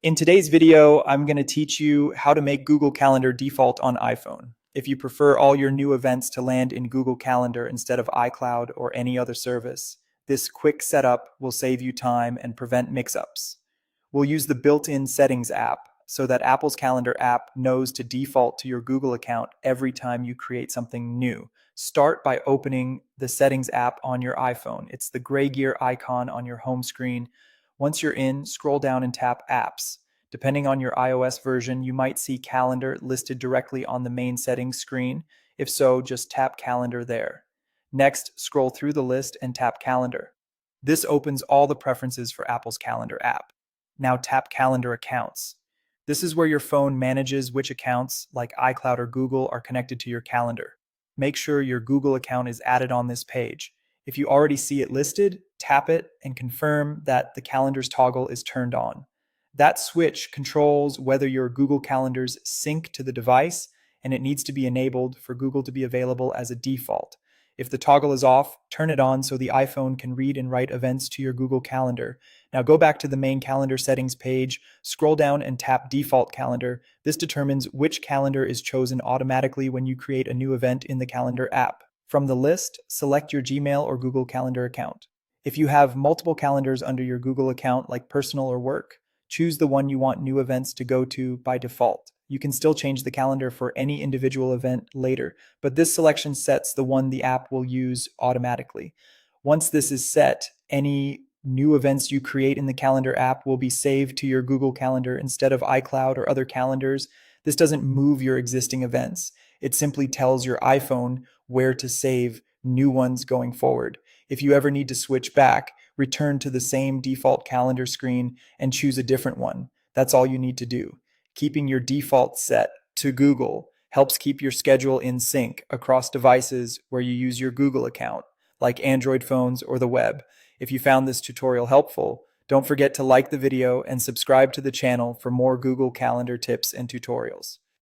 In today's video, I'm going to teach you how to make Google Calendar default on iPhone. If you prefer all your new events to land in Google Calendar instead of iCloud or any other service, this quick setup will save you time and prevent mix-ups. We'll use the built-in Settings app so that Apple's Calendar app knows to default to your Google account every time you create something new. Start by opening the Settings app on your iPhone. It's the gray gear icon on your home screen. Once you're in, scroll down and tap Apps. Depending on your iOS version, you might see Calendar listed directly on the main settings screen. If so, just tap Calendar there. Next, scroll through the list and tap Calendar. This opens all the preferences for Apple's Calendar app. Now tap Calendar Accounts. This is where your phone manages which accounts, like iCloud or Google, are connected to your calendar. Make sure your Google account is added on this page. If you already see it listed, tap it and confirm that the calendar's toggle is turned on. That switch controls whether your Google Calendars sync to the device, and it needs to be enabled for Google to be available as a default. If the toggle is off, turn it on so the iPhone can read and write events to your Google Calendar. Now go back to the main calendar settings page, scroll down and tap Default Calendar. This determines which calendar is chosen automatically when you create a new event in the Calendar app. From the list, select your Gmail or Google Calendar account. If you have multiple calendars under your Google account, like personal or work, choose the one you want new events to go to by default. You can still change the calendar for any individual event later, but this selection sets the one the app will use automatically. Once this is set, any new events you create in the Calendar app will be saved to your Google Calendar instead of iCloud or other calendars. This doesn't move your existing events. It simply tells your iPhone where to save new ones going forward. If you ever need to switch back, return to the same default calendar screen and choose a different one. That's all you need to do. Keeping your default set to Google helps keep your schedule in sync across devices where you use your Google account, like Android phones or the web. If you found this tutorial helpful, don't forget to like the video and subscribe to the channel for more Google Calendar tips and tutorials.